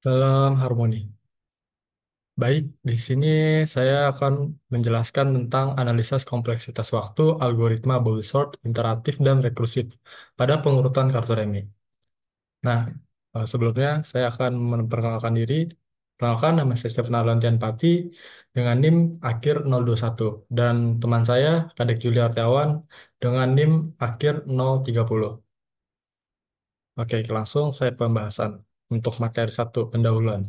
Dalam harmoni. Baik, di sini saya akan menjelaskan tentang analisis kompleksitas waktu, algoritma bubble sort, interaktif, dan rekursif pada pengurutan kartu remi. Nah, sebelumnya saya akan memperkenalkan diri. Perkenalkan, nama saya Stefan Arlantian Pati dengan NIM akhir 021 dan teman saya Kadek Julia Artiawan dengan NIM akhir 030. Oke, langsung saya pembahasan untuk materi satu pendahuluan.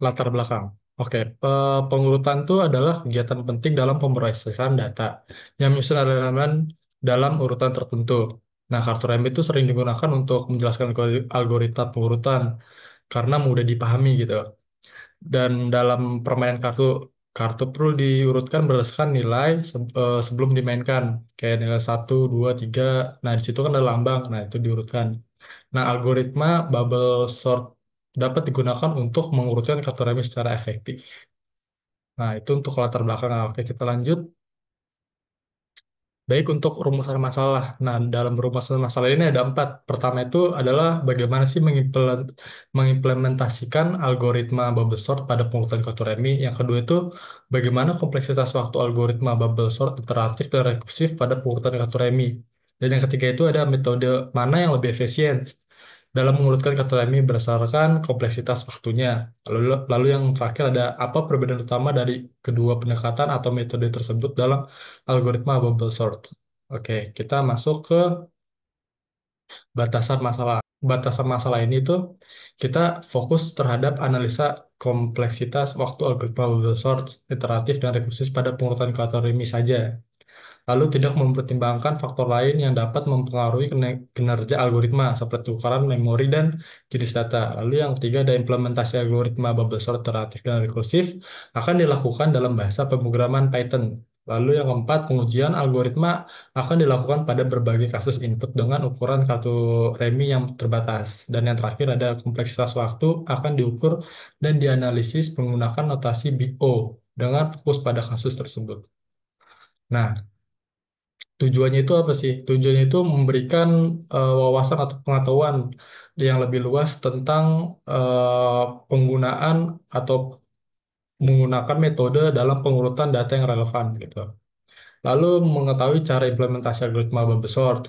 Latar belakang. Oke, pengurutan itu adalah kegiatan penting dalam pemrosesan data yang menyusun elemen dalam urutan tertentu. Nah, kartu rem itu sering digunakan untuk menjelaskan algoritma pengurutan karena mudah dipahami gitu. Dan dalam permainan kartu, kartu perlu diurutkan berdasarkan nilai sebelum dimainkan. Kayak nilai satu, 2, 3. Nah, di situ kan ada lambang. Nah, itu diurutkan. Nah, algoritma bubble sort dapat digunakan untuk mengurutkan kartu remi secara efektif. Nah, itu untuk latar belakang. Oke, kita lanjut. Baik untuk rumusan masalah. Nah, dalam rumusan masalah ini ada empat. Pertama itu adalah bagaimana sih mengimplementasikan algoritma bubble sort pada pengurutan kartu remi. Yang kedua itu bagaimana kompleksitas waktu algoritma bubble sort iteratif dan rekursif pada pengurutan kartu remi. Dan yang ketiga itu ada metode mana yang lebih efisien dalam mengurutkan kartu remi berdasarkan kompleksitas waktunya. Lalu yang terakhir ada apa perbedaan utama dari kedua pendekatan atau metode tersebut dalam algoritma bubble sort. Oke, kita masuk ke batasan masalah. Batasan masalah ini tuh kita fokus terhadap analisa kompleksitas waktu algoritma bubble sort, iteratif, dan rekursif pada pengurutan kategori saja. Lalu tidak mempertimbangkan faktor lain yang dapat mempengaruhi kinerja algoritma seperti ukuran memori dan jenis data. Lalu yang ketiga ada implementasi algoritma bubble sort, iteratif, dan rekursif akan dilakukan dalam bahasa pemrograman Python. Lalu yang keempat, pengujian algoritma akan dilakukan pada berbagai kasus input dengan ukuran kartu remi yang terbatas. Dan yang terakhir ada kompleksitas waktu akan diukur dan dianalisis menggunakan notasi Big O dengan fokus pada kasus tersebut. Nah, tujuannya itu apa sih? Tujuannya itu memberikan wawasan atau pengetahuan yang lebih luas tentang penggunaan atau menggunakan metode dalam pengurutan data yang relevan gitu. Lalu mengetahui cara implementasi algoritma bubble sort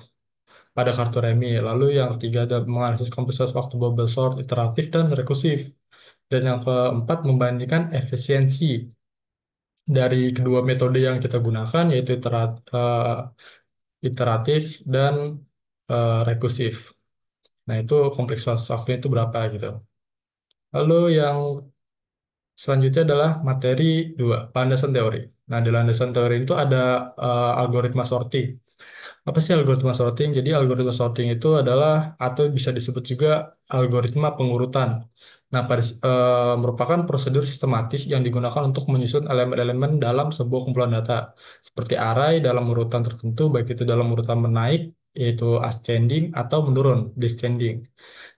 pada kartu remi. Lalu yang ketiga ada menganalisis kompleksitas waktu bubble sort iteratif dan rekursif. Dan yang keempat membandingkan efisiensi dari kedua metode yang kita gunakan yaitu iteratif dan rekursif. Nah, itu kompleksitas waktunya itu berapa gitu. Lalu yang selanjutnya adalah materi 2 landasan teori. Nah, di landasan teori itu ada algoritma sorting. Apa sih algoritma sorting? Jadi algoritma sorting itu adalah atau bisa disebut juga algoritma pengurutan. Nah, merupakan prosedur sistematis yang digunakan untuk menyusun elemen-elemen dalam sebuah kumpulan data, seperti array dalam urutan tertentu, baik itu dalam urutan menaik, yaitu ascending, atau menurun, descending.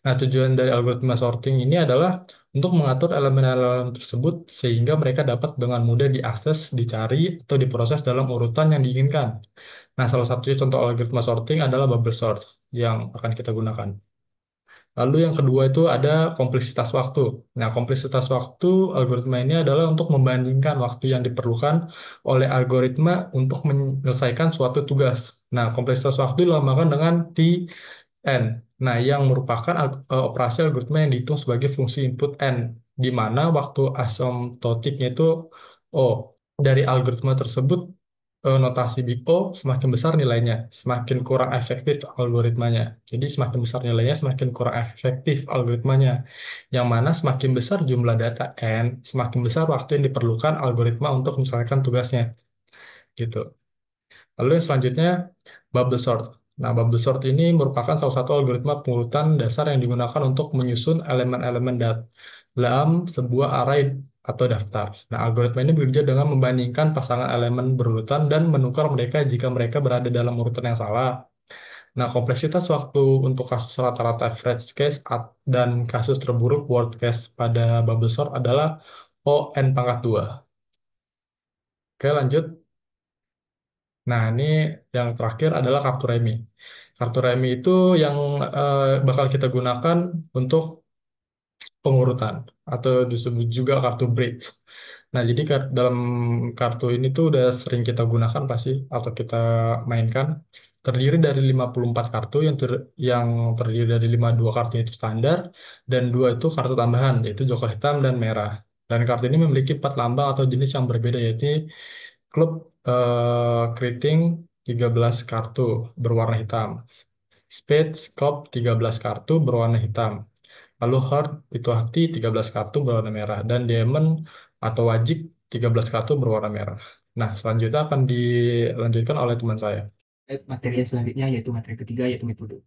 Nah, tujuan dari algoritma sorting ini adalah untuk mengatur elemen-elemen tersebut sehingga mereka dapat dengan mudah diakses, dicari, atau diproses dalam urutan yang diinginkan. Nah, salah satunya contoh algoritma sorting adalah bubble sort yang akan kita gunakan. Lalu yang kedua itu ada kompleksitas waktu. Nah, kompleksitas waktu algoritma ini adalah untuk membandingkan waktu yang diperlukan oleh algoritma untuk menyelesaikan suatu tugas. Nah, kompleksitas waktu dilambangkan dengan T(n). Nah, yang merupakan operasi algoritma yang dihitung sebagai fungsi input n, di mana waktu asymptotiknya itu O. Dari algoritma tersebut, notasi Big O semakin besar nilainya, semakin kurang efektif algoritmanya. Jadi semakin besar nilainya, semakin kurang efektif algoritmanya. Yang mana semakin besar jumlah data n, semakin besar waktu yang diperlukan algoritma untuk menyelesaikan tugasnya. Gitu. Lalu yang selanjutnya, bubble sort. Nah, bubble sort ini merupakan salah satu algoritma pengurutan dasar yang digunakan untuk menyusun elemen-elemen dalam sebuah array atau daftar. Nah, algoritma ini bekerja dengan membandingkan pasangan elemen berurutan dan menukar mereka jika mereka berada dalam urutan yang salah. Nah, kompleksitas waktu untuk kasus rata-rata average case dan kasus terburuk worst case pada bubble sort adalah O n pangkat 2. Oke, lanjut. Nah, ini yang terakhir adalah kartu remi. Kartu remi itu yang bakal kita gunakan untuk pengurutan atau disebut juga kartu bridge. Nah, jadi dalam kartu ini tuh udah sering kita gunakan pasti atau kita mainkan. Terdiri dari 54 kartu yang terdiri dari 52 kartu itu standar dan dua itu kartu tambahan yaitu joker hitam dan merah. Dan kartu ini memiliki 4 lambang atau jenis yang berbeda yaitu klub keriting 13 kartu berwarna hitam. Spade, Cup 13 kartu berwarna hitam. Lalu Heart itu hati 13 kartu berwarna merah. Dan Diamond atau Wajik 13 kartu berwarna merah. Nah, selanjutnya akan dilanjutkan oleh teman saya. Materi yang selanjutnya yaitu materi ketiga yaitu metode.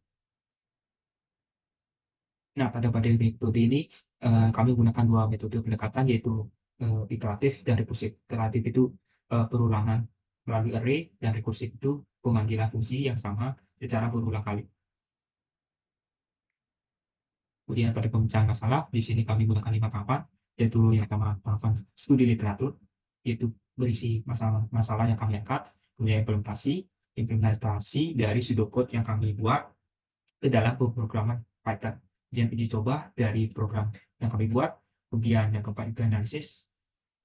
Nah, pada metode ini kami menggunakan dua metode pendekatan yaitu iteratif dan rekursif. Iteratif itu perulangan melalui array dan rekursif itu pemanggilan fungsi yang sama secara berulang kali. Kemudian pada pemecahan masalah, di sini kami menggunakan 5 tahapan, yaitu yang pertama tahapan studi literatur, yaitu berisi masalah yang kami angkat, kemudian implementasi dari pseudocode yang kami buat ke dalam pemrograman Python. Kemudian uji coba dari program yang kami buat, kemudian yang keempat itu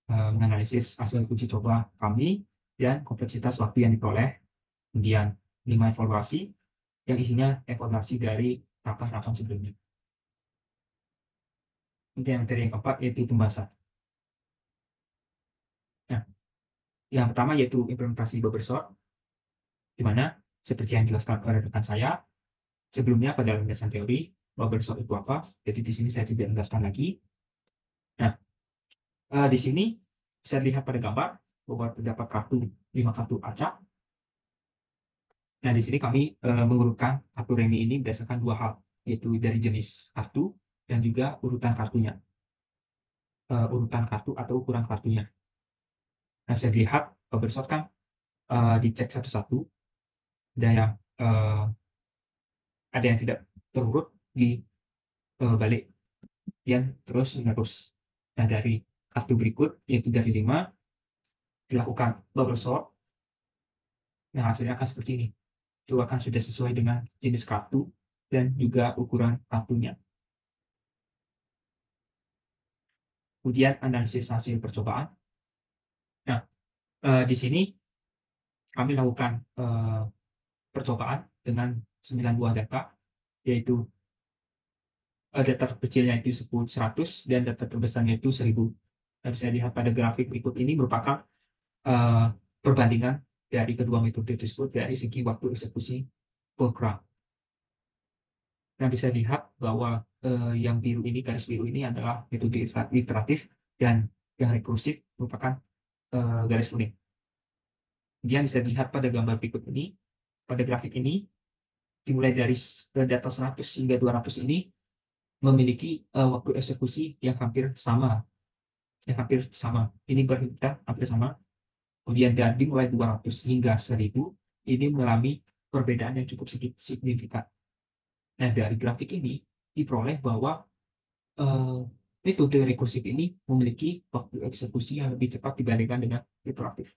menganalisis hasil uji coba kami, dan kompleksitas waktu yang diperoleh, kemudian 5 evaluasi, yang isinya evaluasi dari tahapan-tahapan sebelumnya. Kemudian materi yang keempat yaitu pembahasan. Nah, yang pertama yaitu implementasi bubble sort, di mana seperti yang dijelaskan oleh rekan saya sebelumnya pada landasan teori, bubble sort itu apa? Jadi di sini saya tidak menjelaskan lagi. Nah, di sini bisa dilihat pada gambar bahwa terdapat 5 kartu acak. Nah, di sini kami mengurutkan kartu remi ini berdasarkan dua hal, yaitu dari jenis kartu dan juga urutan kartunya. Urutan kartu atau ukuran kartunya. Nah, bisa dilihat bubble sort kan dicek satu-satu, ada yang tidak terurut di balik yang terus menerus. Nah, dari kartu berikut yaitu dari 5 dilakukan bubble sort. Nah, hasilnya akan seperti ini. Itu akan sudah sesuai dengan jenis kartu dan juga ukuran kartunya. Kemudian analisis hasil percobaan. Nah, di sini kami lakukan percobaan dengan 9 buah data, yaitu data terkecilnya itu 100 dan data terbesarnya itu 1000. Dan bisa dilihat pada grafik berikut ini merupakan perbandingan dari kedua metode tersebut dari segi waktu eksekusi program. Nah, bisa dilihat bahwa yang biru ini, garis biru ini adalah metode iteratif dan yang rekursif merupakan garis kuning. Kemudian bisa dilihat pada gambar berikut ini, pada grafik ini, dimulai dari data 100 hingga 200 ini memiliki waktu eksekusi yang hampir sama. Ini berarti kita hampir sama. Kemudian dari dimulai 200 hingga 1000 ini mengalami perbedaan yang cukup signifikan. Nah, dari grafik ini diperoleh bahwa metode rekursif ini memiliki waktu eksekusi yang lebih cepat dibandingkan dengan iteratif.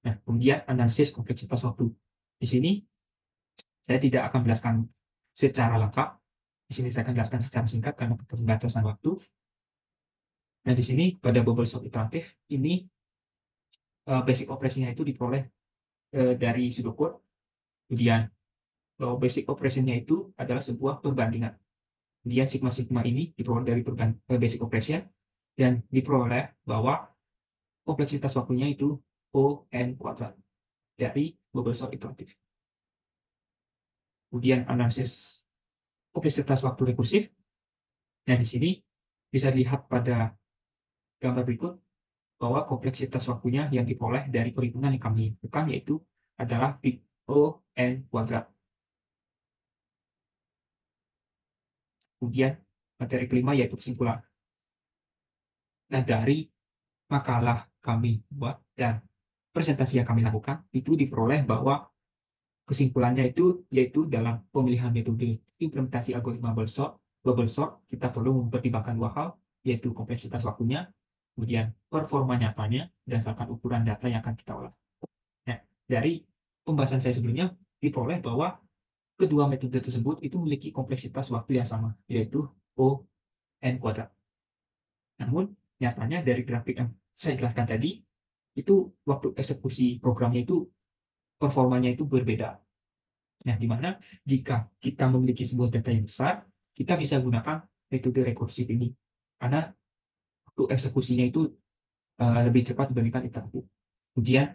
Nah, kemudian analisis kompleksitas waktu. Di sini saya tidak akan menjelaskan secara lengkap. Di sini saya akan jelaskan secara singkat karena keterbatasan waktu. Nah, di sini pada bubble sort iteratif ini basic operasinya itu diperoleh dari pseudocode. Kemudian basic operasinya itu adalah sebuah perbandingan. Kemudian sigma ini diperoleh dari basic operation dan diperoleh bahwa kompleksitas waktunya itu O(n) kuadrat dari bubble sort iteratif. Kemudian analisis kompleksitas waktu rekursif. Nah, di sini bisa dilihat pada gambar berikut bahwa kompleksitas waktunya yang diperoleh dari perhitungan yang kami lakukan yaitu adalah big O(n) kuadrat. Kemudian materi kelima yaitu kesimpulan. Nah, dari makalah kami buat dan presentasi yang kami lakukan itu diperoleh bahwa kesimpulannya itu yaitu dalam pemilihan metode implementasi algoritma bubble sort kita perlu mempertimbangkan dua hal, yaitu kompleksitas waktunya, kemudian performa nyatanya berdasarkan ukuran data yang akan kita olah. Nah, dari pembahasan saya sebelumnya diperoleh bahwa kedua metode tersebut itu memiliki kompleksitas waktu yang sama, yaitu O n kuadrat. Namun, nyatanya dari grafik yang saya jelaskan tadi, itu waktu eksekusi programnya itu performanya itu berbeda. Nah, di mana jika kita memiliki sebuah data yang besar, kita bisa gunakan metode rekursif ini. Karena waktu eksekusinya itu lebih cepat dibandingkan iteratif. Kemudian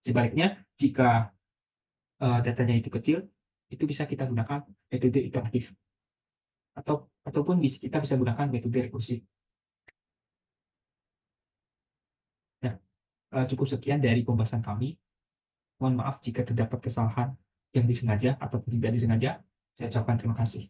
sebaliknya, jika datanya itu kecil, itu bisa kita gunakan metode iteratif ataupun kita bisa gunakan metode rekursif. Nah, cukup sekian dari pembahasan kami. Mohon maaf jika terdapat kesalahan yang disengaja ataupun tidak disengaja. Saya ucapkan terima kasih.